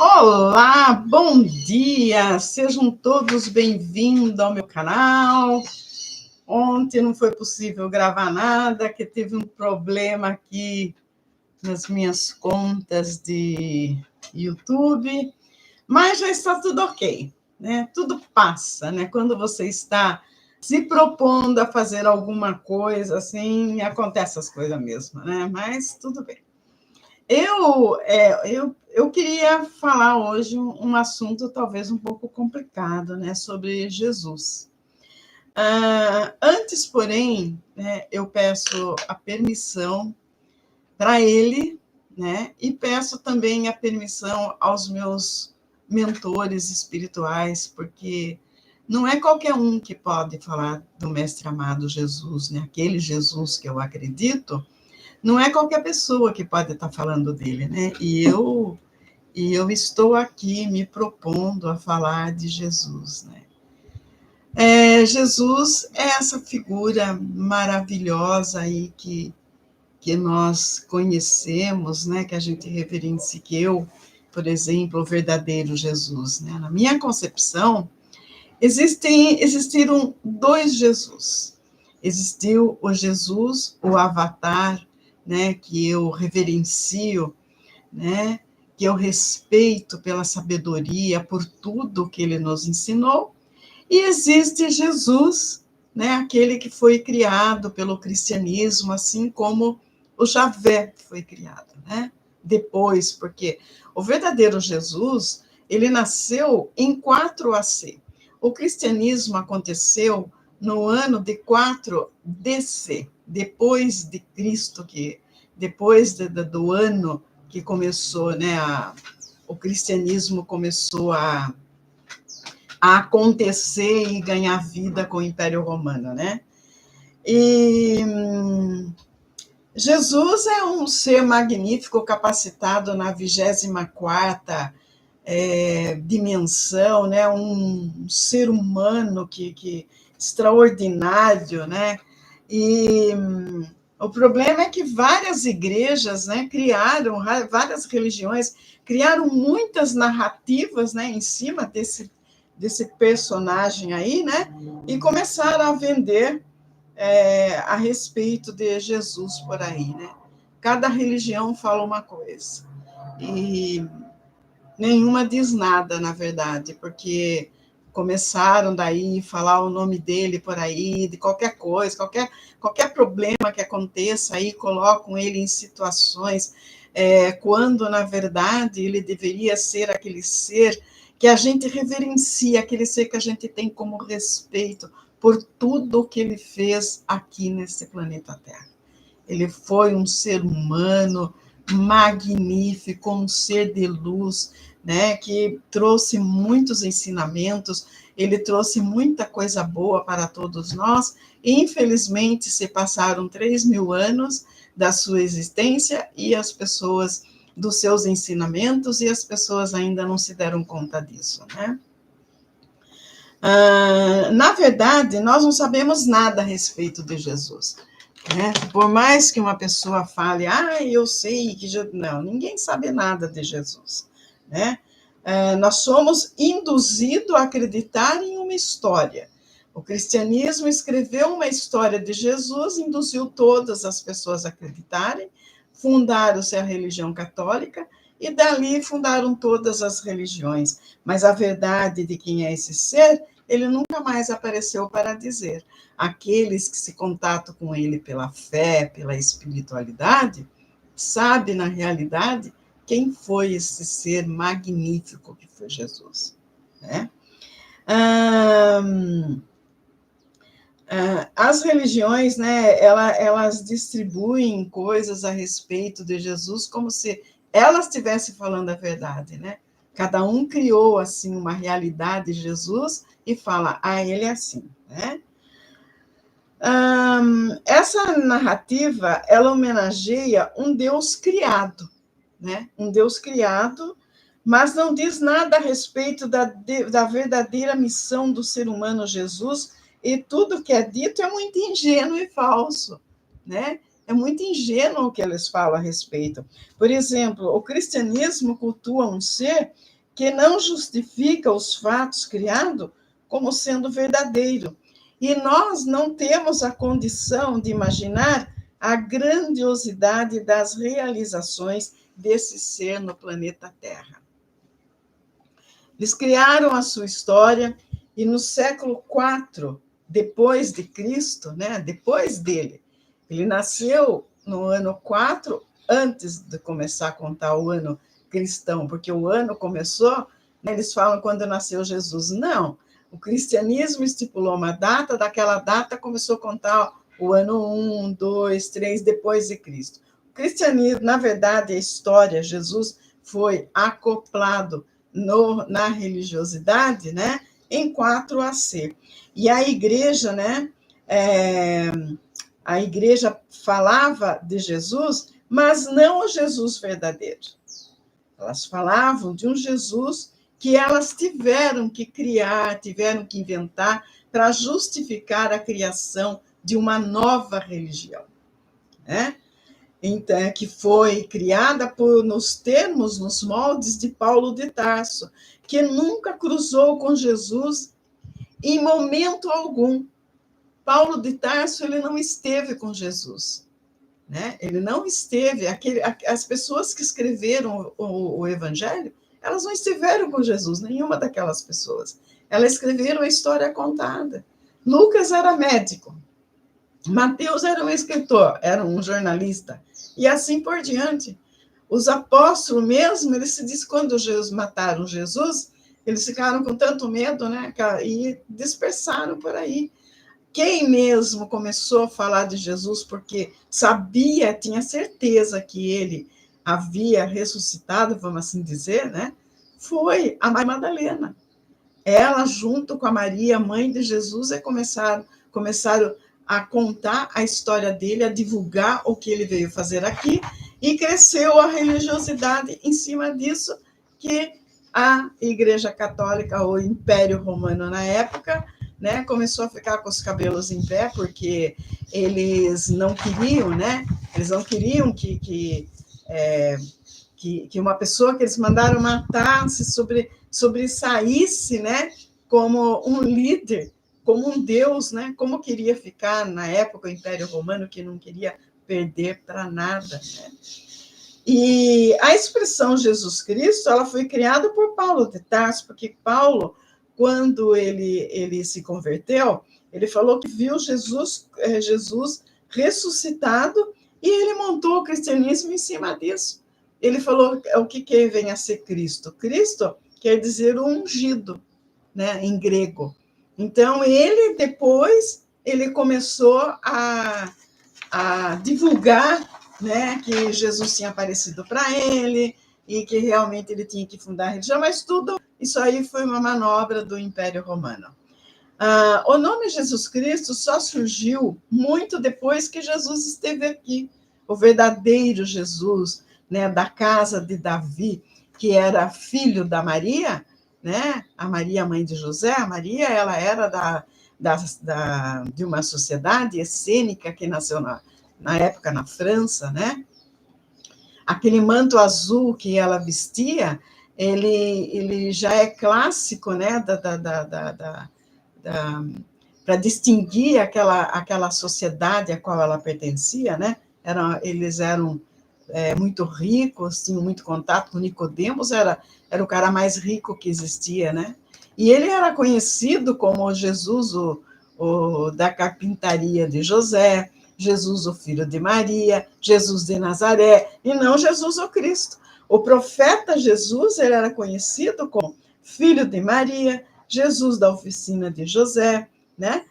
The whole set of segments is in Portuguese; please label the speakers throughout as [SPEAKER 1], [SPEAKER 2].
[SPEAKER 1] Olá, bom dia! Sejam todos bem-vindos ao meu canal. Ontem não foi possível gravar nada, que teve um problema aqui nas minhas contas de YouTube, mas já está tudo ok, né? Tudo passa, né? Quando você está se propondo a fazer alguma coisa, assim, acontece as coisas mesmo, né? Mas tudo bem. Eu queria falar hoje um assunto talvez um pouco complicado, né, sobre Jesus. Antes, porém, né, eu peço a permissão para ele, né, e peço também a permissão aos meus mentores espirituais, porque não é qualquer um que pode falar do Mestre amado Jesus, né, aquele Jesus que eu acredito. Não é qualquer pessoa que pode estar falando dele, né? E eu estou aqui me propondo a falar de Jesus, né? Jesus é essa figura maravilhosa aí que nós conhecemos, né? Que a gente reverencia, que eu, por exemplo, o verdadeiro Jesus, né? Na minha concepção, existiram dois Jesus. Existiu o Jesus, o Avatar, né, que eu reverencio, né, que eu respeito pela sabedoria, por tudo que ele nos ensinou, e existe Jesus, né, aquele que foi criado pelo cristianismo, assim como o Javé foi criado, né, depois, porque o verdadeiro Jesus, ele nasceu em 4 AC. O cristianismo aconteceu no ano de 4 DC, depois de Cristo, depois do ano que começou, né, o cristianismo começou a acontecer e ganhar vida com o Império Romano, né? E Jesus é um ser magnífico, capacitado na 24ª dimensão, né? Um ser humano que extraordinário, né? E o problema é que várias igrejas, né, criaram, várias religiões criaram muitas narrativas, né, em cima desse personagem aí, né, e começaram a vender a respeito de Jesus por aí, né. Cada religião fala uma coisa e nenhuma diz nada, na verdade, porque começaram daí a falar o nome dele por aí, de qualquer coisa, qualquer problema que aconteça aí, colocam ele em situações quando, na verdade, ele deveria ser aquele ser que a gente reverencia, aquele ser que a gente tem como respeito por tudo o que ele fez aqui nesse planeta Terra. Ele foi um ser humano magnífico, um ser de luz, né, que trouxe muitos ensinamentos, ele trouxe muita coisa boa para todos nós, e infelizmente se passaram 3.000 anos da sua existência e as pessoas, dos seus ensinamentos, e as pessoas ainda não se deram conta disso, né? Na verdade, nós não sabemos nada a respeito de Jesus, né? Por mais que uma pessoa fale, eu sei que Jesus... Não, ninguém sabe nada de Jesus, né? Nós somos induzidos a acreditar em uma história. O cristianismo escreveu uma história de Jesus, induziu todas as pessoas a acreditarem, fundaram-se a religião católica e dali fundaram todas as religiões. Mas a verdade de quem é esse ser, ele nunca mais apareceu para dizer. Aqueles que se contatam com ele pela fé, pela espiritualidade, sabem, na realidade, quem foi esse ser magnífico que foi Jesus, né? As religiões, né, elas distribuem coisas a respeito de Jesus como se elas estivessem falando a verdade, né? Cada um criou, assim, uma realidade de Jesus e fala, ele é assim, né? Essa narrativa, ela homenageia um Deus criado, né? Um Deus criado, mas não diz nada a respeito da verdadeira missão do ser humano Jesus, e tudo que é dito é muito ingênuo e falso, né? é muito ingênuo o que eles falam a respeito. Por exemplo, o cristianismo cultua um ser que não justifica os fatos criados como sendo verdadeiro. E nós não temos a condição de imaginar a grandiosidade das realizações desse ser no planeta Terra. Eles criaram a sua história e no século IV depois de Cristo, né, depois dele, ele nasceu no ano 4 antes de começar a contar o ano cristão, porque o ano começou, né, eles falam quando nasceu Jesus. Não, o cristianismo estipulou uma data, daquela data começou a contar o ano 1, 2, 3, depois de Cristo. O cristianismo, na verdade, a história, Jesus foi acoplado na religiosidade, né, em 4 AC. E a igreja, né, a igreja falava de Jesus, mas não o Jesus verdadeiro. Elas falavam de um Jesus que elas tiveram que criar, tiveram que inventar para justificar a criação de uma nova religião, né? Então, que foi criada nos termos, nos moldes de Paulo de Tarso, que nunca cruzou com Jesus em momento algum. Paulo de Tarso, ele não esteve com Jesus, né? Ele não esteve, as pessoas que escreveram o Evangelho, elas não estiveram com Jesus, nenhuma daquelas pessoas. Elas escreveram a história contada. Lucas era médico, Mateus era um escritor, era um jornalista, e assim por diante. Os apóstolos mesmo, eles se diz quando mataram Jesus, eles ficaram com tanto medo, né, e dispersaram por aí. Quem mesmo começou a falar de Jesus porque sabia, tinha certeza que ele havia ressuscitado, vamos assim dizer, né, foi a Maria Madalena. Ela, junto com a Maria, mãe de Jesus, começaram a contar a história dele, a divulgar o que ele veio fazer aqui, e cresceu a religiosidade em cima disso, que a Igreja Católica, ou Império Romano na época, né, começou a ficar com os cabelos em pé, porque eles não queriam, né, eles não queriam que uma pessoa que eles mandaram matar se sobressaísse, né, como um líder, como um deus, né, como queria ficar na época o Império Romano, que não queria perder para nada, né? E a expressão Jesus Cristo, ela foi criada por Paulo de Tarso, porque Paulo, quando ele se converteu, ele falou que viu Jesus ressuscitado, e ele montou o cristianismo em cima disso. Ele falou o que vem a ser Cristo. Cristo quer dizer o ungido, né, em grego. Então, depois, ele começou a divulgar, né, que Jesus tinha aparecido para ele e que realmente ele tinha que fundar a religião, mas tudo isso aí foi uma manobra do Império Romano. O nome Jesus Cristo só surgiu muito depois que Jesus esteve aqui, o verdadeiro Jesus, né, da casa de Davi, que era filho da Maria, né, a Maria, mãe de José. A Maria, ela era de uma sociedade essênica que nasceu na época na França, né? Aquele manto azul que ela vestia, ele já é clássico, né, para distinguir aquela sociedade a qual ela pertencia, né? Eles eram muito ricos, tinham muito contato com Nicodemos, era o cara mais rico que existia, né? E ele era conhecido como Jesus, o da carpintaria de José, Jesus, o filho de Maria, Jesus de Nazaré, e não Jesus o Cristo. O profeta Jesus, ele era conhecido como filho de Maria, Jesus da oficina de José, né?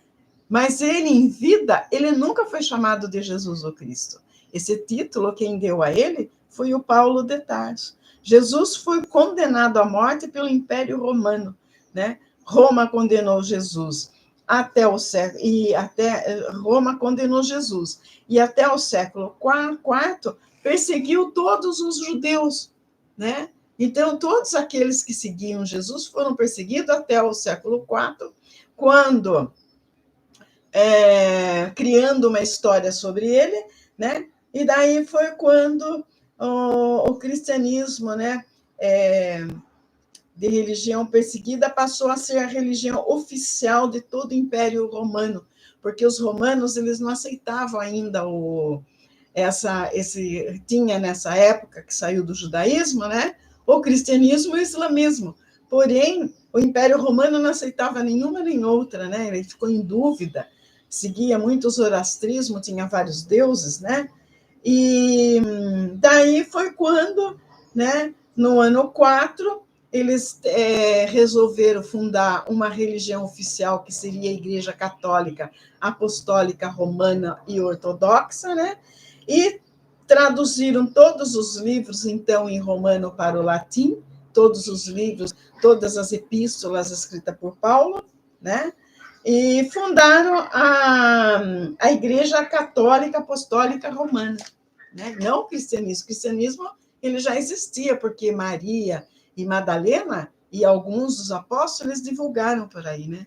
[SPEAKER 1] Mas ele, em vida, ele nunca foi chamado de Jesus o Cristo. Esse título, quem deu a ele foi o Paulo de Tarso. Jesus foi condenado à morte pelo Império Romano, né? Roma condenou Jesus até o século, e até Roma condenou Jesus, e até o século IV perseguiu todos os judeus, né? Então, todos aqueles que seguiam Jesus foram perseguidos até o século IV, quando, criando uma história sobre ele, né? E daí foi quando o cristianismo, né, de religião perseguida, passou a ser a religião oficial de todo o Império Romano, porque os romanos eles não aceitavam ainda tinha nessa época que saiu do judaísmo, né, o cristianismo e o islamismo. Porém, o Império Romano não aceitava nenhuma nem outra, né? Ele ficou em dúvida, seguia muito o zoroastrismo, tinha vários deuses, né? E daí foi quando, né, no ano 4, eles resolveram fundar uma religião oficial, que seria a Igreja Católica, Apostólica, Romana e Ortodoxa, né? E traduziram todos os livros, então, em romano para o latim, todos os livros, todas as epístolas escritas por Paulo, né? E fundaram a Igreja Católica Apostólica Romana, né? Não o cristianismo. O cristianismo ele já existia, porque Maria e Madalena e alguns dos apóstolos divulgaram por aí, né?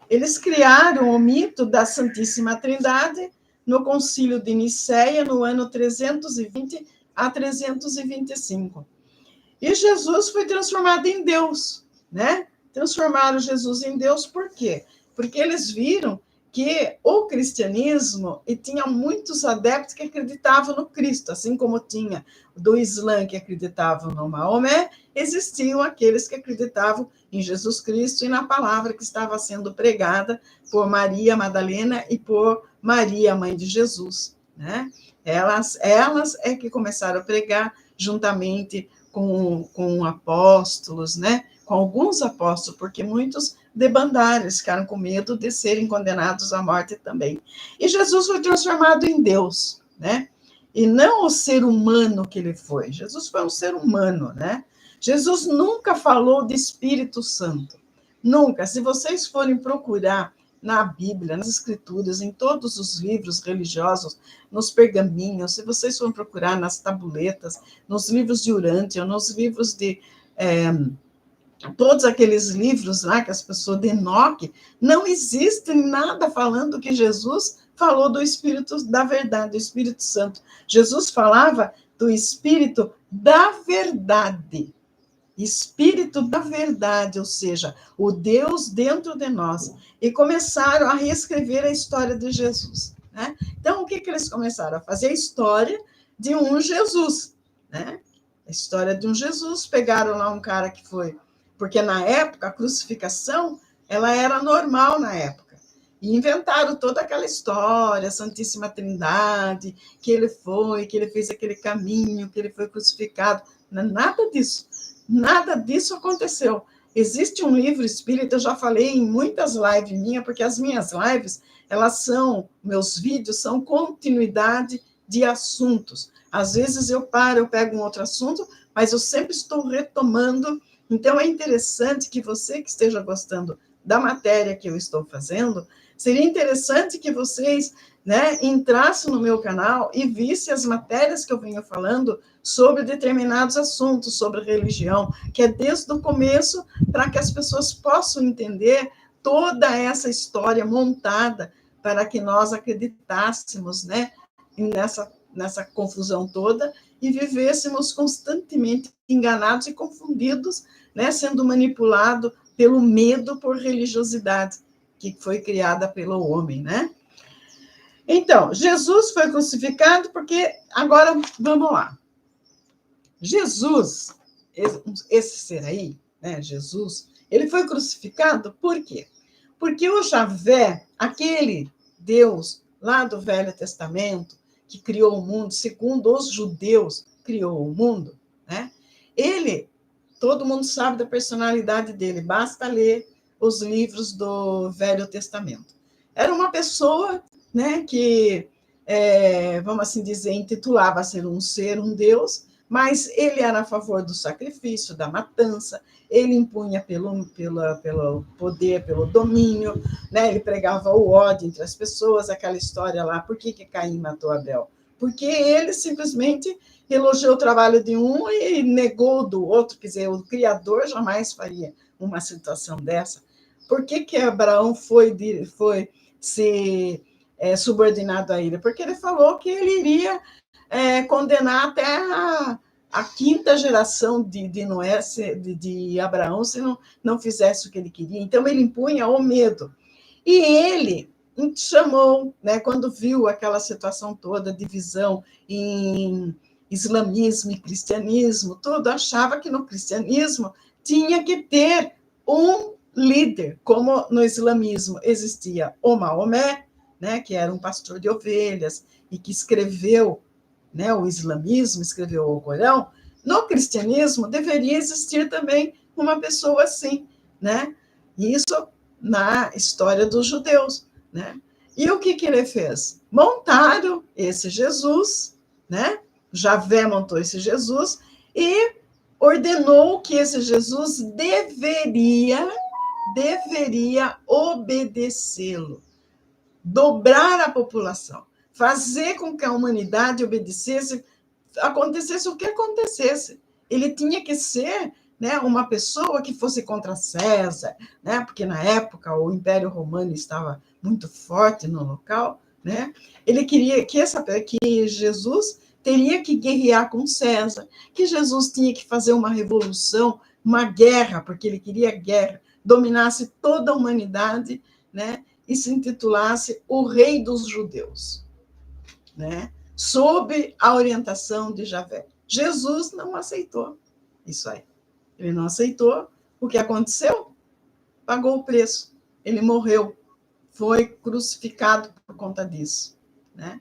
[SPEAKER 1] Eles criaram o mito da Santíssima Trindade no Concílio de Nicéia, no ano 320 a 325. E Jesus foi transformado em Deus, né? Transformaram Jesus em Deus por quê? Porque eles viram que o cristianismo e tinha muitos adeptos que acreditavam no Cristo, assim como tinha do Islã que acreditavam no Maomé, existiam aqueles que acreditavam em Jesus Cristo e na palavra que estava sendo pregada por Maria Madalena e por Maria, mãe de Jesus, né? Elas é que começaram a pregar juntamente com apóstolos, né? Com alguns apóstolos, porque muitos debandaram, eles ficaram com medo de serem condenados à morte também. E Jesus foi transformado em Deus, né? E não o ser humano que ele foi. Jesus foi um ser humano, né? Jesus nunca falou de Espírito Santo. Nunca. Se vocês forem procurar na Bíblia, nas Escrituras, em todos os livros religiosos, nos pergaminhos, se vocês forem procurar nas tabuletas, nos livros de Urântia, nos livros de todos aqueles livros lá que as pessoas de Enoque, não existe nada falando que Jesus falou do Espírito da verdade, do Espírito Santo. Jesus falava do Espírito da verdade. Espírito da verdade, ou seja, o Deus dentro de nós. E começaram a reescrever a história de Jesus, né? Então, o que eles começaram a fazer? A história de um Jesus, né? A história de um Jesus. Pegaram lá um cara que foi... Porque, na época, a crucificação, ela era normal na época. E inventaram toda aquela história, a Santíssima Trindade, que ele fez aquele caminho, que ele foi crucificado. Nada disso. Nada disso aconteceu. Existe um livro espírita, eu já falei em muitas lives minhas, porque as minhas lives, meus vídeos são continuidade de assuntos. Às vezes eu pego um outro assunto, mas eu sempre estou retomando. Então é interessante que você que esteja gostando da matéria que eu estou fazendo, seria interessante que vocês, né, entrassem no meu canal e vissem as matérias que eu venho falando sobre determinados assuntos, sobre religião, que é desde o começo, para que as pessoas possam entender toda essa história montada para que nós acreditássemos, né, nessa confusão toda e vivêssemos constantemente enganados e confundidos, né, sendo manipulados pelo medo por religiosidade que foi criada pelo homem, né? Então, Jesus foi crucificado porque, agora, vamos lá. Jesus, esse ser aí, né, Jesus, ele foi crucificado por quê? Porque o Javé, aquele Deus lá do Velho Testamento, que criou o mundo, segundo os judeus, criou o mundo, né? Todo mundo sabe da personalidade dele, basta ler os livros do Velho Testamento. Era uma pessoa, né, que, vamos assim dizer, intitulava ser um Deus, mas ele era a favor do sacrifício, da matança, ele impunha pelo poder, pelo domínio, né? Ele pregava o ódio entre as pessoas, aquela história lá, por que Caim matou Abel? Porque ele simplesmente elogiou o trabalho de um e negou do outro, quer dizer, o Criador jamais faria uma situação dessa. Por que Abraão foi se subordinado a ele, porque ele falou que ele iria condenar até a quinta geração de Noé, de Abraão, se não fizesse o que ele queria. Então, ele impunha o medo. E ele chamou, né, quando viu aquela situação toda, divisão em islamismo e cristianismo, tudo, achava que no cristianismo tinha que ter um líder, como no islamismo existia o Maomé, né, que era um pastor de ovelhas e que escreveu, né, o islamismo, escreveu o Corão. No cristianismo deveria existir também uma pessoa assim, né? Isso na história dos judeus, né? E o que ele fez? Montaram esse Jesus, né? Javé montou esse Jesus e ordenou que esse Jesus deveria obedecê-lo, dobrar a população, fazer com que a humanidade obedecesse, acontecesse o que acontecesse. Ele tinha que ser, né, uma pessoa que fosse contra César, né, porque na época o Império Romano estava muito forte no local, né? Ele queria que Jesus teria que guerrear com César, que Jesus tinha que fazer uma revolução, uma guerra, porque ele queria guerra, dominasse toda a humanidade, né? E se intitulasse o Rei dos Judeus, né? Sob a orientação de Javé. Jesus não aceitou isso aí. Ele não aceitou. O que aconteceu? Pagou o preço. Ele morreu. Foi crucificado por conta disso, né?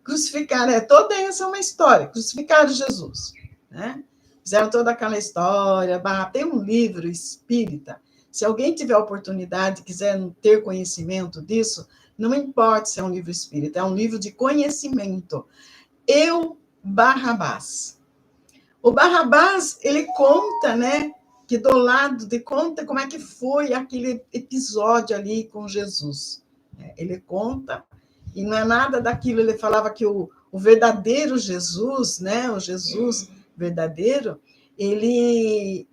[SPEAKER 1] Crucificaram, toda essa é uma história. Crucificaram Jesus, né? Fizeram toda aquela história. Tem um livro espírita. Se alguém tiver oportunidade, quiser ter conhecimento disso, não importa se é um livro espírita, é um livro de conhecimento. Barrabás. O Barrabás, ele conta, né, que do lado de conta como é que foi aquele episódio ali com Jesus. Ele conta, e não é nada daquilo, ele falava que o verdadeiro Jesus, né, o Jesus verdadeiro, ele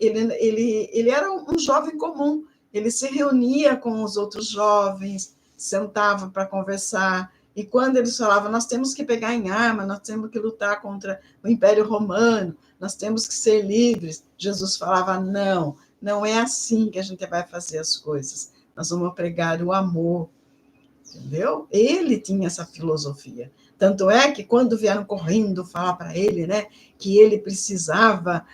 [SPEAKER 1] era um jovem comum, ele se reunia com os outros jovens, sentava para conversar, e quando eles falavam, nós temos que pegar em arma, nós temos que lutar contra o Império Romano, nós temos que ser livres, Jesus falava, não é assim que a gente vai fazer as coisas, nós vamos pregar o amor, entendeu? Ele tinha essa filosofia. Tanto é que quando vieram correndo falar para ele, né, que ele precisava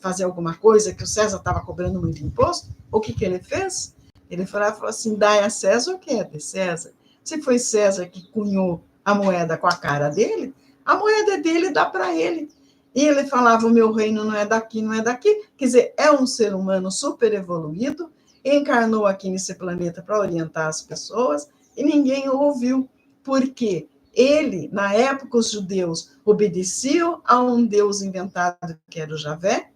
[SPEAKER 1] fazer alguma coisa, que o César estava cobrando muito imposto, o que ele fez? Ele falou assim, dai a César o que é de César. Se foi César que cunhou a moeda com a cara dele, a moeda dele dá para ele. E ele falava, o meu reino não é daqui, não é daqui. Quer dizer, é um ser humano super evoluído, encarnou aqui nesse planeta para orientar as pessoas e ninguém o ouviu. Por quê? Ele, na época, os judeus obedeciam a um Deus inventado, que era o Javé,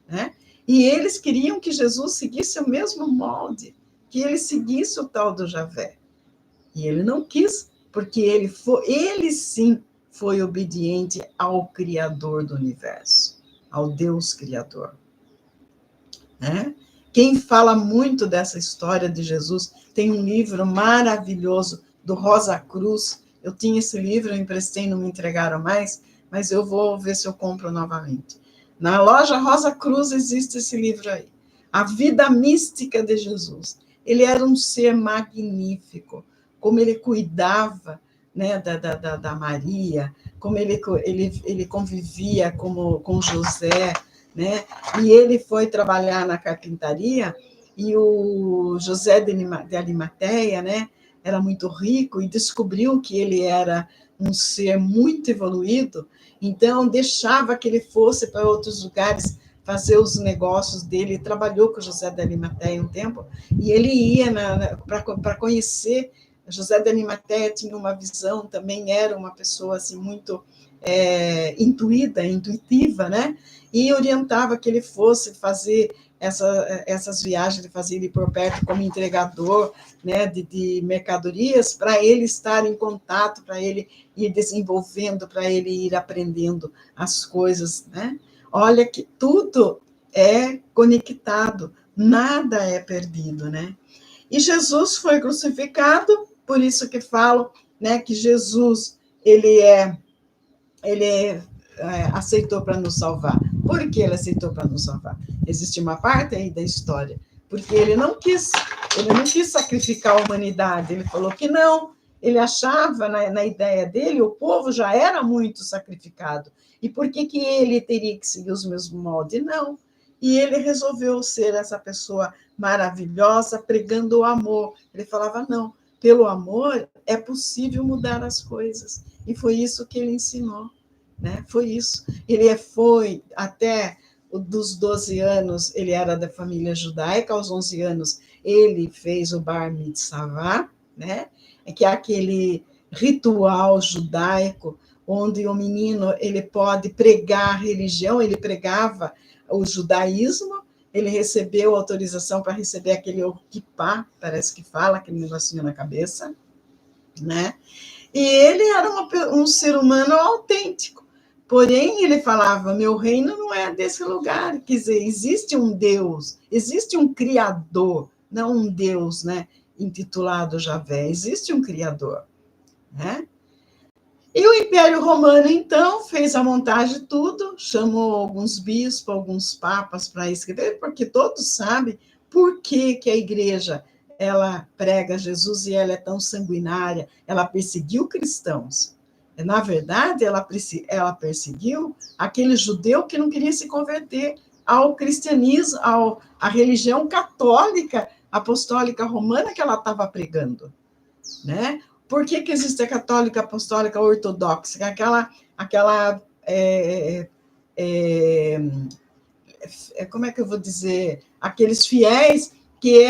[SPEAKER 1] né? E eles queriam que Jesus seguisse o mesmo molde, que ele seguisse o tal do Javé. E ele não quis, porque ele sim foi obediente ao Criador do universo, ao Deus Criador, né? Quem fala muito dessa história de Jesus, tem um livro maravilhoso do Rosa Cruz. Eu tinha esse livro, eu emprestei, não me entregaram mais, mas eu vou ver se eu compro novamente. Na loja Rosa Cruz existe esse livro aí. A Vida Mística de Jesus. Ele era um ser magnífico, como ele cuidava, né, da Maria, como ele convivia com José, né? E ele foi trabalhar na carpintaria, e o José de Arimateia, né, era muito rico e descobriu que ele era um ser muito evoluído, então deixava que ele fosse para outros lugares fazer os negócios dele. Ele trabalhou com o José de Arimateia um tempo, e ele ia para conhecer. José de Arimateia tinha uma visão, também era uma pessoa assim, muito intuitiva, né? E orientava que ele fosse fazer essas viagens, ele fazia ele por perto como entregador, né, de mercadorias, para ele estar em contato, para ele ir desenvolvendo, para ele ir aprendendo as coisas, né? Olha que tudo é conectado, nada é perdido, né? E Jesus foi crucificado, Por isso que falo, né, que Jesus, ele aceitou para nos salvar. Por que ele aceitou para nos salvar? Existe uma parte aí da história, porque ele não quis sacrificar a humanidade, ele falou que não, ele achava, na ideia dele, o povo já era muito sacrificado, e por que ele teria que seguir os mesmos moldes? Não, e ele resolveu ser essa pessoa maravilhosa, pregando o amor. Ele falava, não, pelo amor é possível mudar as coisas, e foi isso que ele ensinou. Né? Foi isso. Ele foi até dos 12 anos, ele era da família judaica, aos 11 anos ele fez o Bar Mitzvah, né? Que é aquele ritual judaico onde o menino ele pode pregar a religião, ele pregava o judaísmo, ele recebeu autorização para receber aquele kippah, parece que fala, aquele negocinho na cabeça, né? E ele era um ser humano autêntico. Porém, ele falava, meu reino não é desse lugar. Quer dizer, existe um Deus, existe um Criador, não um Deus, né, intitulado Javé, existe um Criador. Né? E o Império Romano, então, fez a montagem de tudo, chamou alguns bispos, alguns papas para escrever, porque todos sabem por que a igreja ela prega Jesus e ela é tão sanguinária, ela perseguiu cristãos. Na verdade, ela perseguiu aquele judeu que não queria se converter ao cristianismo, à religião católica, apostólica romana que ela estava pregando. Né? Por que existe a católica, apostólica, ortodoxa? Como é que eu vou dizer? Aqueles fiéis que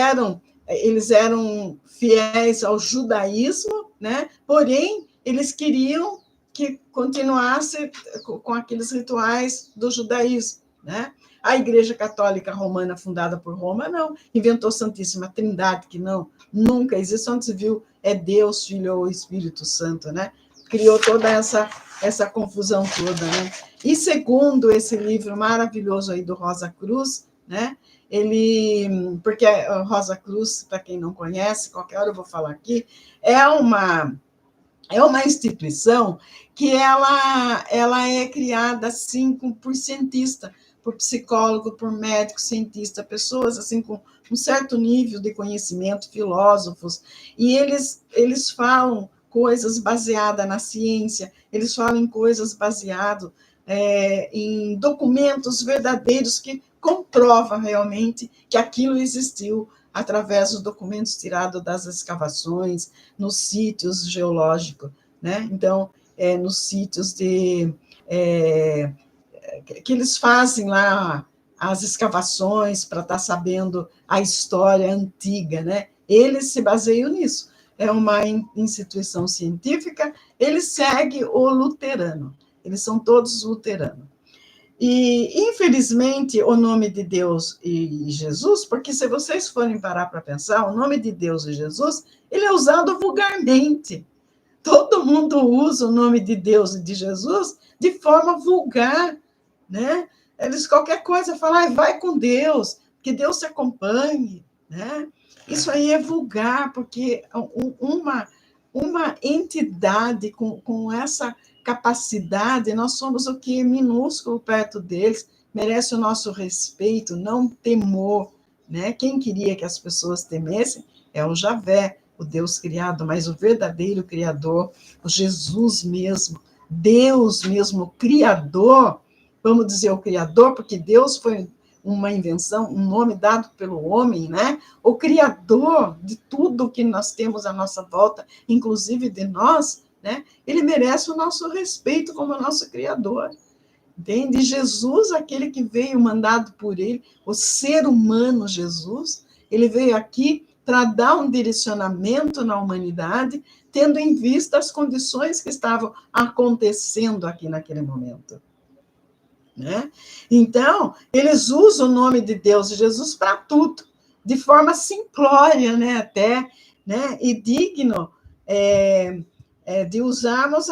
[SPEAKER 1] eles eram fiéis ao judaísmo, né? Porém, eles queriam que continuasse com aqueles rituais do judaísmo, né? A Igreja Católica Romana, fundada por Roma, não. Inventou Santíssima Trindade, que não, nunca existe. Onde se viu é Deus, Filho ou Espírito Santo, né? Criou toda essa confusão toda, né? E segundo esse livro maravilhoso aí do Rosa Cruz, né? Porque a Rosa Cruz, para quem não conhece, qualquer hora eu vou falar aqui, é uma instituição que ela é criada assim por cientista, por psicólogo, por médico, cientista, pessoas assim com um certo nível de conhecimento, filósofos, e eles falam coisas baseadas na ciência, eles falam em coisas baseadas em documentos verdadeiros que comprovam realmente que aquilo existiu através dos documentos tirados das escavações, nos sítios geológicos, né? Então, nos sítios que eles fazem lá as escavações para estar sabendo a história antiga, né? Eles se baseiam nisso. É uma instituição científica, ele segue o luterano, eles são todos luteranos. E, infelizmente, o nome de Deus e Jesus, porque se vocês forem parar para pensar, o nome de Deus e Jesus, ele é usado vulgarmente. Todo mundo usa o nome de Deus e de Jesus de forma vulgar, né? Eles, qualquer coisa, falam, vai com Deus, que Deus te acompanhe, né? Isso aí é vulgar, porque uma entidade com essa capacidade, nós somos o que? Minúsculo perto deles, merece o nosso respeito, não temor, né? Quem queria que as pessoas temessem é o Javé, o Deus criado, mas o verdadeiro Criador, o Jesus mesmo, Deus mesmo, o Criador, vamos dizer o Criador, porque Deus foi uma invenção, um nome dado pelo homem, né? O Criador de tudo que nós temos à nossa volta, inclusive de nós, né? Ele merece o nosso respeito como nosso Criador. Entende? Jesus, aquele que veio mandado por ele, o ser humano Jesus, ele veio aqui para dar um direcionamento na humanidade, tendo em vista as condições que estavam acontecendo aqui naquele momento. Né? Então, eles usam o nome de Deus e Jesus para tudo, de forma simplória, né? Até, né? E digno de usarmos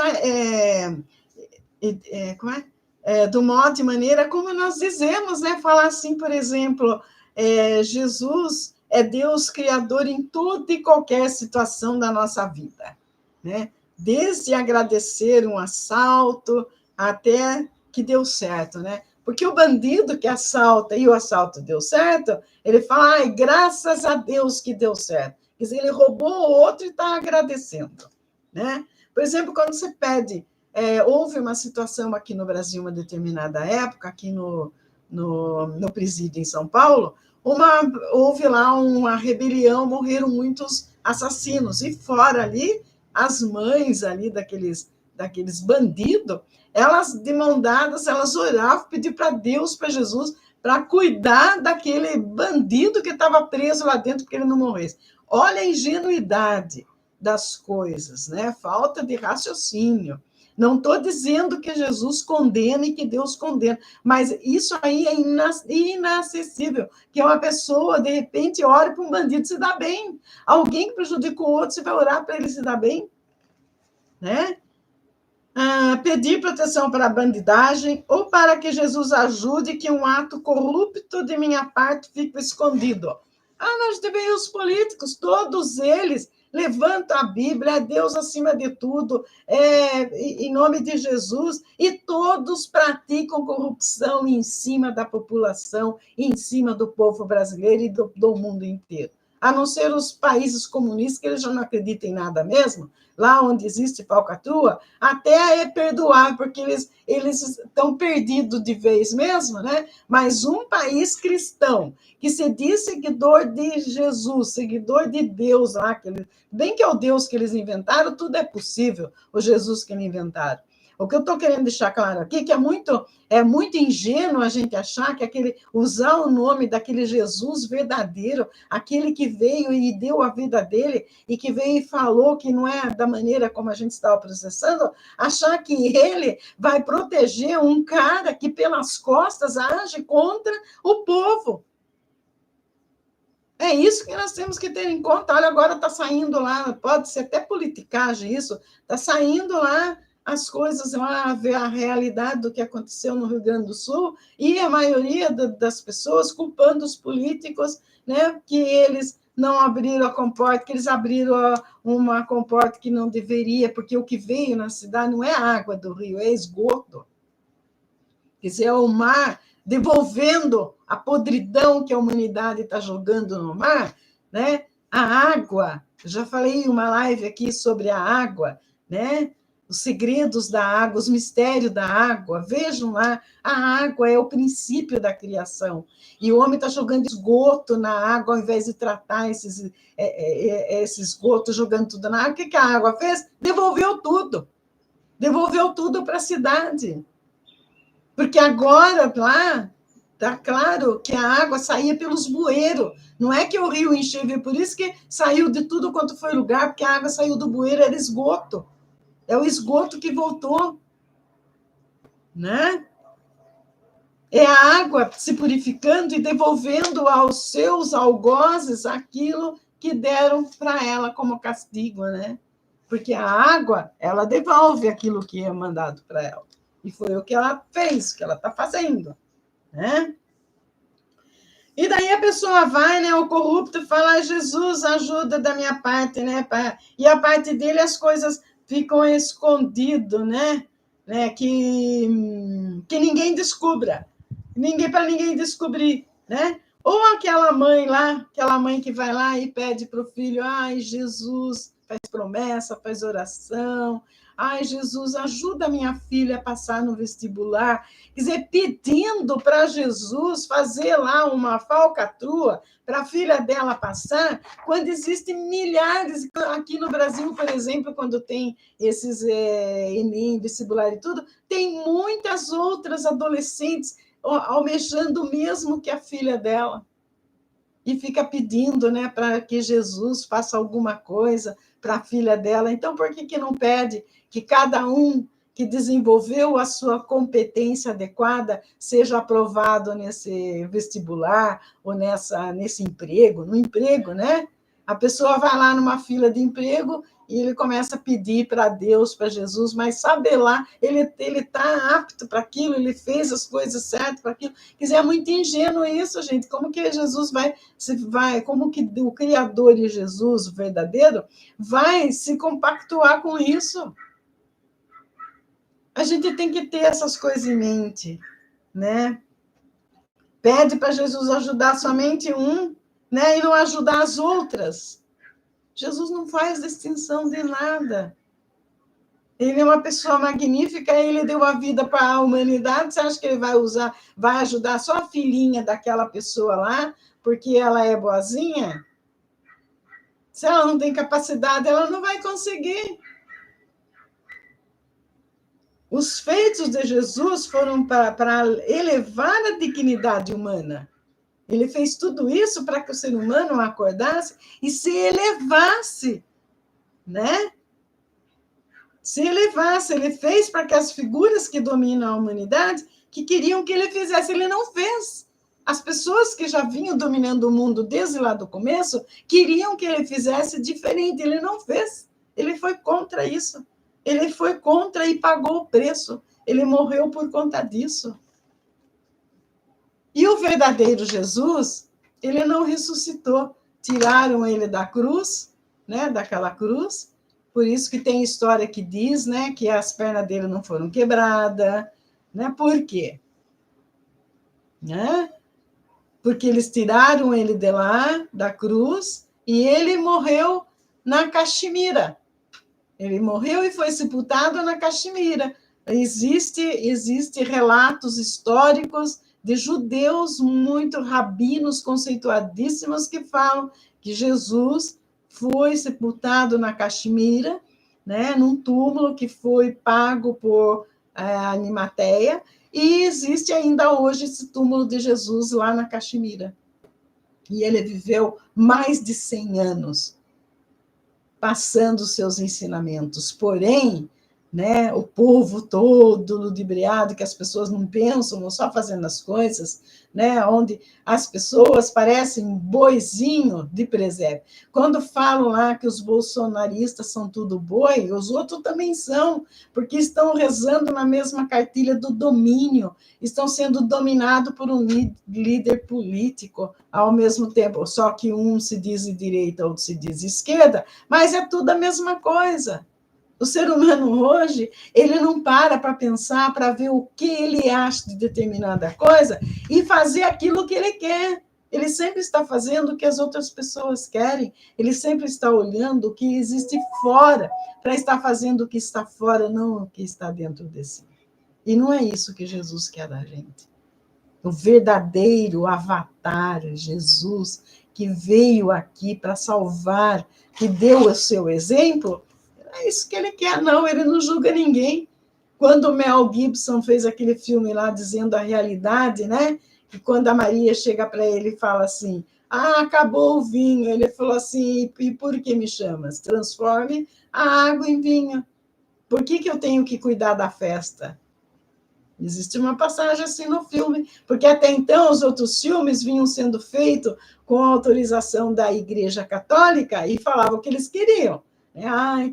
[SPEAKER 1] como do modo e maneira como nós dizemos, né? Falar assim, por exemplo, Jesus é Deus criador em toda e qualquer situação da nossa vida, né? Desde agradecer um assalto até que deu certo, né? Porque o bandido que assalta e o assalto deu certo, ele fala, ai, graças a Deus que deu certo. Quer dizer, ele roubou o outro e está agradecendo, né? Por exemplo, quando você pede, houve uma situação aqui no Brasil, uma determinada época, aqui no presídio em São Paulo, houve lá uma rebelião, morreram muitos assassinos, e fora ali, as mães ali daqueles bandidos, elas, de mão dadas, elas oravam, pediam para Deus, para Jesus, para cuidar daquele bandido que estava preso lá dentro, porque ele não morresse. Olha a ingenuidade das coisas, né? Falta de raciocínio. Não estou dizendo que Jesus condena e que Deus condena, mas isso aí é inacessível, que uma pessoa, de repente, ore para um bandido se dar bem. Alguém que prejudica o outro, você vai orar para ele se dar bem? Né? Pedir proteção para a bandidagem ou para que Jesus ajude que um ato corrupto de minha parte fique escondido. Nós devemos, os políticos, todos eles levantam a Bíblia, é Deus acima de tudo, em nome de Jesus, e todos praticam corrupção em cima da população, em cima do povo brasileiro e do mundo inteiro. A não ser os países comunistas, que eles já não acreditam em nada mesmo, lá onde existe falcatrua, até é perdoar, porque eles estão perdidos de vez mesmo, né? Mas um país cristão, que se diz seguidor de Jesus, seguidor de Deus, lá, bem que é o Deus que eles inventaram, tudo é possível, o Jesus que eles inventaram. O que eu estou querendo deixar claro aqui, que é muito ingênuo a gente achar que usar o nome daquele Jesus verdadeiro, aquele que veio e deu a vida dele, e que veio e falou que não é da maneira como a gente estava processando, achar que ele vai proteger um cara que pelas costas age contra o povo. É isso que nós temos que ter em conta. Olha, agora está saindo lá, pode ser até politicagem isso, está saindo lá as coisas, lá, ver a realidade do que aconteceu no Rio Grande do Sul, e a maioria das pessoas culpando os políticos, né, que eles não abriram a comporta, que eles abriram uma comporta que não deveria, porque o que veio na cidade não é água do rio, é esgoto. Quer dizer, é o mar devolvendo a podridão que a humanidade está jogando no mar, né? A água, já falei em uma live aqui sobre a água, né? Os segredos da água, os mistérios da água. Vejam lá, a água é o princípio da criação. E o homem está jogando esgoto na água, ao invés de tratar esse esgoto, jogando tudo na água. O que a água fez? Devolveu tudo. Devolveu tudo para a cidade. Porque agora, lá, está claro que a água saía pelos bueiros. Não é que o rio encheu, por isso que saiu de tudo quanto foi lugar, porque a água saiu do bueiro, era esgoto. É o esgoto que voltou, né? É a água se purificando e devolvendo aos seus algozes aquilo que deram para ela como castigo, né? Porque a água, ela devolve aquilo que é mandado para ela. E foi o que ela fez, o que ela está fazendo, né? E daí a pessoa vai, né, o corrupto fala, Jesus, ajuda da minha parte, né? E a parte dele as coisas ficam escondidas, né? Que ninguém descubra, para ninguém descobrir, né? Ou aquela mãe lá, aquela mãe que vai lá e pede para o filho, ai, Jesus, faz promessa, faz oração, ai, Jesus, ajuda minha filha a passar no vestibular. Quer dizer, pedindo para Jesus fazer lá uma falcatrua para a filha dela passar, quando existem milhares, aqui no Brasil, por exemplo, quando tem esses Enem, vestibular e tudo, tem muitas outras adolescentes almejando o mesmo que a filha dela. E fica pedindo, né, para que Jesus faça alguma coisa para a filha dela. Então, por que não pede que cada um que desenvolveu a sua competência adequada seja aprovado nesse vestibular ou nesse emprego, no emprego, né? A pessoa vai lá numa fila de emprego e ele começa a pedir para Deus, para Jesus, mas sabe lá, ele está apto para aquilo, ele fez as coisas certas para aquilo. Quer dizer, é muito ingênuo isso, gente. Como que Jesus como que o Criador e Jesus, o verdadeiro, vai se compactuar com isso? A gente tem que ter essas coisas em mente, né? Pede para Jesus ajudar somente um, né? E não ajudar as outras. Jesus não faz distinção de nada. Ele é uma pessoa magnífica, ele deu a vida para a humanidade. Você acha que ele vai ajudar só a filhinha daquela pessoa lá, porque ela é boazinha? Se ela não tem capacidade, ela não vai conseguir. Os feitos de Jesus foram para elevar a dignidade humana. Ele fez tudo isso para que o ser humano acordasse e se elevasse, né? Se elevasse. Ele fez para que as figuras que dominam a humanidade, que queriam que ele fizesse, ele não fez. As pessoas que já vinham dominando o mundo desde lá do começo, queriam que ele fizesse diferente, ele não fez. Ele foi contra isso. Ele foi contra e pagou o preço. Ele morreu por conta disso. E o verdadeiro Jesus, ele não ressuscitou. Tiraram ele da cruz, né, daquela cruz. Por isso que tem história que diz, né, que as pernas dele não foram quebradas, né? Por quê? Né? Porque eles tiraram ele de lá, da cruz, e ele morreu na Caxemira. Ele morreu e foi sepultado na Caxemira. Existe relatos históricos de judeus muito rabinos conceituadíssimos que falam que Jesus foi sepultado na Caxemira, né, num túmulo que foi pago por Arimateia, e existe ainda hoje esse túmulo de Jesus lá na Caxemira. E ele viveu mais de 100 anos passando os seus ensinamentos. Porém, né, o povo todo ludibriado, que as pessoas não pensam, vão só fazendo as coisas, né, onde as pessoas parecem boizinho de presépio. Quando falam lá que os bolsonaristas são tudo boi, os outros também são, porque estão rezando na mesma cartilha do domínio, estão sendo dominados por um líder político ao mesmo tempo, só que um se diz de direita, outro se diz de esquerda, mas é tudo a mesma coisa. O ser humano hoje, ele não para pensar, para ver o que ele acha de determinada coisa e fazer aquilo que ele quer. Ele sempre está fazendo o que as outras pessoas querem, ele sempre está olhando o que existe fora, para estar fazendo o que está fora, não o que está dentro de si. E não é isso que Jesus quer da gente. O verdadeiro avatar, Jesus, que veio aqui para salvar, que deu o seu exemplo, é isso que ele quer, não, ele não julga ninguém. Quando o Mel Gibson fez aquele filme lá dizendo a realidade, né? E quando a Maria chega para ele e fala assim: acabou o vinho. Ele falou assim: e por que me chamas? Transforme a água em vinho. Por que eu tenho que cuidar da festa? Existe uma passagem assim no filme, porque até então os outros filmes vinham sendo feitos com a autorização da Igreja Católica e falavam o que eles queriam.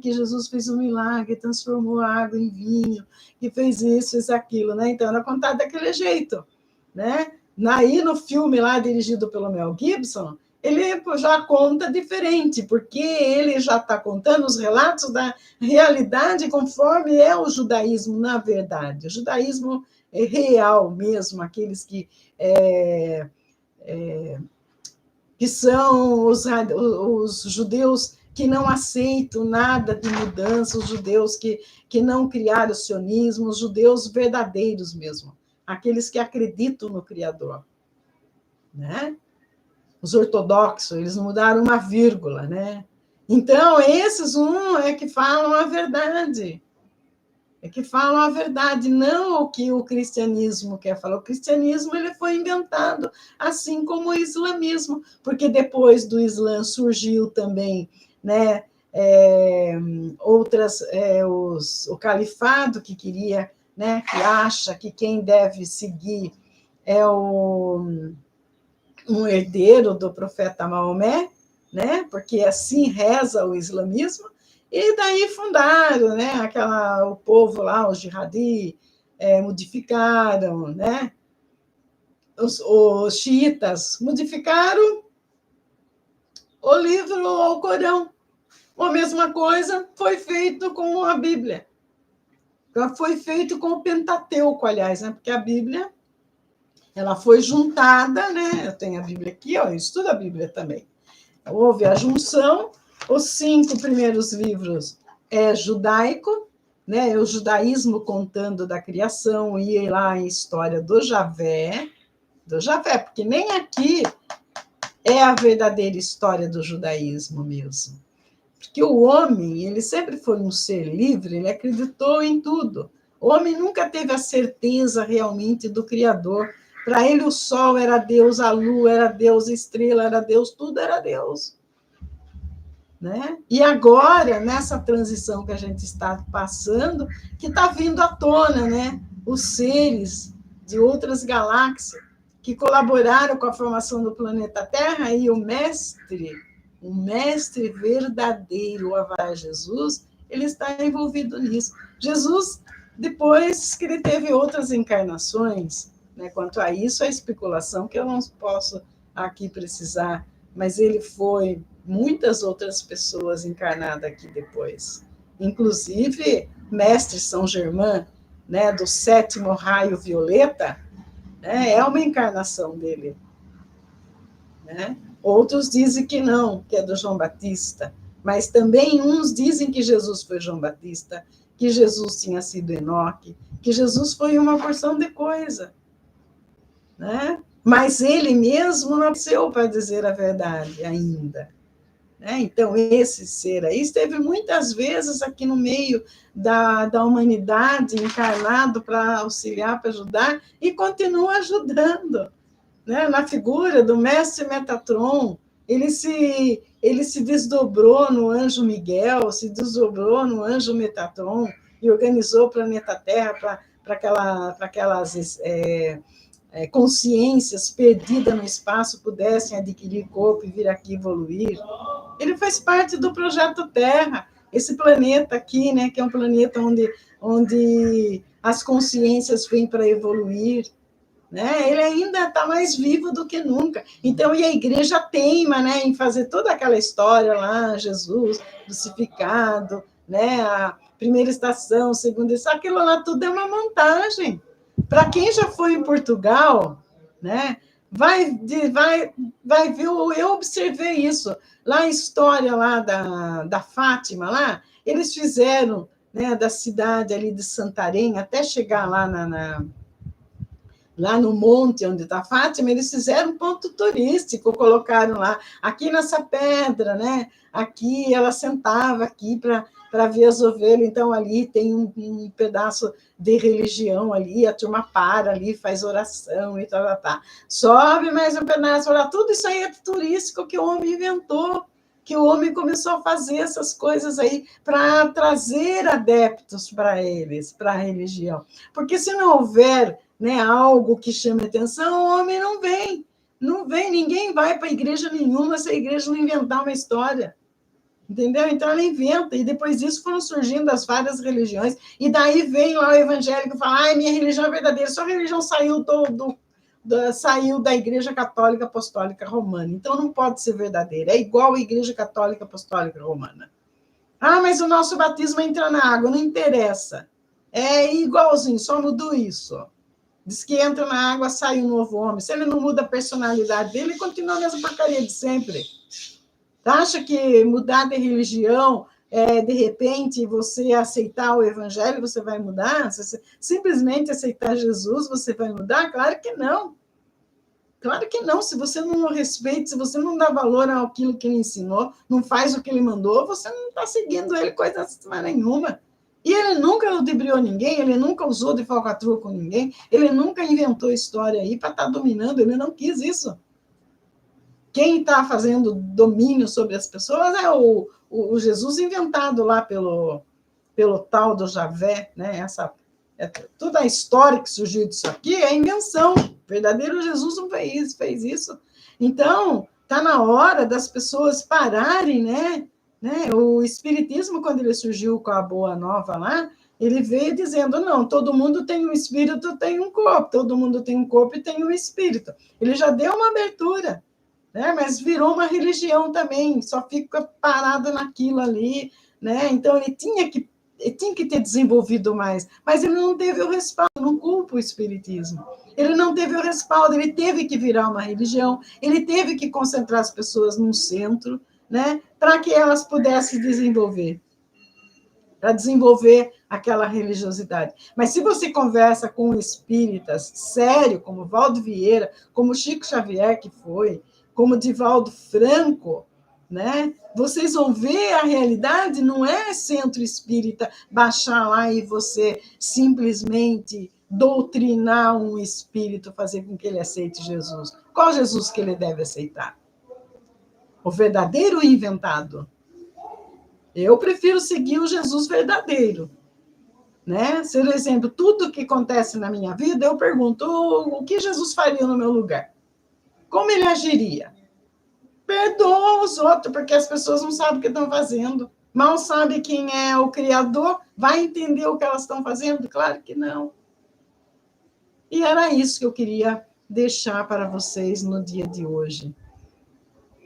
[SPEAKER 1] Que Jesus fez um milagre, transformou a água em vinho, que fez isso, fez aquilo, né? Então era contado daquele jeito, né? Aí no filme lá dirigido pelo Mel Gibson, ele já conta diferente, porque ele já está contando os relatos da realidade conforme é o judaísmo, na verdade. O judaísmo é real mesmo, aqueles que são os judeus que não aceitam nada de mudança, os judeus que não criaram o sionismo, os judeus verdadeiros mesmo, aqueles que acreditam no Criador, né? Os ortodoxos, eles não mudaram uma vírgula, né? Então, esses é que falam a verdade. É que falam a verdade, não o que o cristianismo quer falar. O cristianismo ele foi inventado, assim como o islamismo, porque depois do Islã surgiu também, né, o califado que queria, né, que acha que quem deve seguir é um herdeiro do profeta Maomé, né? Porque assim reza o islamismo, E daí fundaram, né? O povo lá, os jihadi, modificaram, né? Os xiitas modificaram o livro, o Corão. A mesma coisa foi feito com a Bíblia. Foi feito com o Pentateuco, aliás, né? Porque a Bíblia ela foi juntada, né? Eu tenho a Bíblia aqui, ó, eu estudo a Bíblia também. Houve a junção, os 5 primeiros livros é judaico, né? É o judaísmo contando da criação, e lá em história do Javé, porque nem aqui é a verdadeira história do judaísmo mesmo. Porque o homem, ele sempre foi um ser livre, ele acreditou em tudo. O homem nunca teve a certeza realmente do Criador. Para ele, o sol era Deus, a lua era Deus, a estrela era Deus, tudo era Deus. Né? E agora, nessa transição que a gente está passando, que está vindo à tona, né? Os seres de outras galáxias que colaboraram com a formação do planeta Terra, e o mestre verdadeiro, o Avará Jesus, ele está envolvido nisso. Jesus, depois que ele teve outras encarnações, né? Quanto a isso, a especulação que eu não posso aqui precisar, mas ele foi muitas outras pessoas encarnadas aqui depois. Inclusive, mestre São Germain, né, do 7º raio violeta, né, é uma encarnação dele. Né? Outros dizem que não, que é do João Batista, mas também uns dizem que Jesus foi João Batista, que Jesus tinha sido Enoque, que Jesus foi uma porção de coisa. Né? Mas ele mesmo não nasceu para dizer a verdade ainda. Então, esse ser aí esteve muitas vezes aqui no meio da humanidade, encarnado para auxiliar, para ajudar, e continua ajudando. Né? Na figura do mestre Metatron, ele se desdobrou no anjo Miguel, se desdobrou no anjo Metatron, e organizou o planeta Terra para aquelas consciências perdidas no espaço pudessem adquirir corpo e vir aqui evoluir. Ele faz parte do projeto Terra, esse planeta aqui, né, que é um planeta onde as consciências vêm para evoluir. Né? Ele ainda está mais vivo do que nunca. Então, e a igreja teima, né, em fazer toda aquela história lá, Jesus crucificado, né, a primeira estação, segunda estação, aquilo lá tudo é uma montagem. Para quem já foi em Portugal, né, vai ver, eu observei isso. Lá a história lá da Fátima, lá, eles fizeram, né, da cidade ali de Santarém, até chegar lá lá no monte onde está Fátima, eles fizeram um ponto turístico, colocaram lá, aqui nessa pedra, né? Aqui ela sentava aqui para ver as ovelhas, então ali tem um pedaço de religião ali, a turma para ali, faz oração e tal. Sobe mais um pedaço, olha, tudo isso aí é turístico que o homem inventou, que o homem começou a fazer essas coisas aí para trazer adeptos para eles, para a religião. Porque se não houver, né, algo que chame atenção, o homem não vem, ninguém vai para igreja nenhuma se a igreja não inventar uma história, entendeu? Então ela inventa, e depois disso foram surgindo as várias religiões, e daí vem lá o evangélico e fala, minha religião é verdadeira, sua religião saiu saiu da Igreja Católica Apostólica Romana, então não pode ser verdadeira, é igual a Igreja Católica Apostólica Romana. Mas o nosso batismo entra na água, não interessa, é igualzinho, só mudou isso. Diz que entra na água, sai um novo homem. Se ele não muda a personalidade dele, ele continua a mesma porcaria de sempre. Acha que mudar de religião, de repente, você aceitar o evangelho, você vai mudar? Se simplesmente aceitar Jesus, você vai mudar? Claro que não. Claro que não. Se você não respeita, se você não dá valor àquilo que ele ensinou, não faz o que ele mandou, você não está seguindo ele coisa nenhuma. E ele nunca ludibriou ninguém, ele nunca usou de falcatrua com ninguém, ele nunca inventou história aí para estar dominando, ele não quis isso. Quem está fazendo domínio sobre as pessoas é o Jesus inventado lá pelo tal do Javé, né? Toda a história que surgiu disso aqui é invenção. O verdadeiro Jesus não fez isso. Então, está na hora das pessoas pararem, né, né? O Espiritismo, quando ele surgiu com a Boa Nova lá, ele veio dizendo, não, todo mundo tem um espírito, tem um corpo, todo mundo tem um corpo e tem um espírito. Ele já deu uma abertura, né? Mas virou uma religião também, só fica parado naquilo ali, né? Então ele tinha que ter desenvolvido mais, mas ele não teve o respaldo, não culpa o espiritismo. Ele não teve o respaldo, ele teve que virar uma religião, ele teve que concentrar as pessoas num centro, né? Para que elas pudessem desenvolver, para desenvolver aquela religiosidade. Mas se você conversa com espíritas sério, como Valdo Vieira, como Chico Xavier, que foi, como Divaldo Franco, né? Vocês vão ver a realidade, não é centro espírita, baixar lá e você simplesmente doutrinar um espírito, fazer com que ele aceite Jesus. Qual Jesus que ele deve aceitar? O verdadeiro ou inventado? Eu prefiro seguir o Jesus verdadeiro, né? Por exemplo, tudo que acontece na minha vida, eu pergunto o que Jesus faria no meu lugar? Como ele agiria? Perdoa os outros, porque as pessoas não sabem o que estão fazendo. Mal sabe quem é o Criador, vai entender o que elas estão fazendo? Claro que não. E era isso que eu queria deixar para vocês no dia de hoje.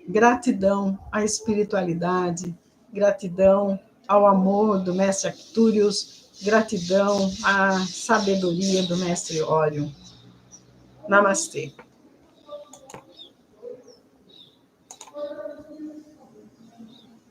[SPEAKER 1] Gratidão à espiritualidade, gratidão ao amor do mestre Arcturius, gratidão à sabedoria do mestre Órion. Namastê.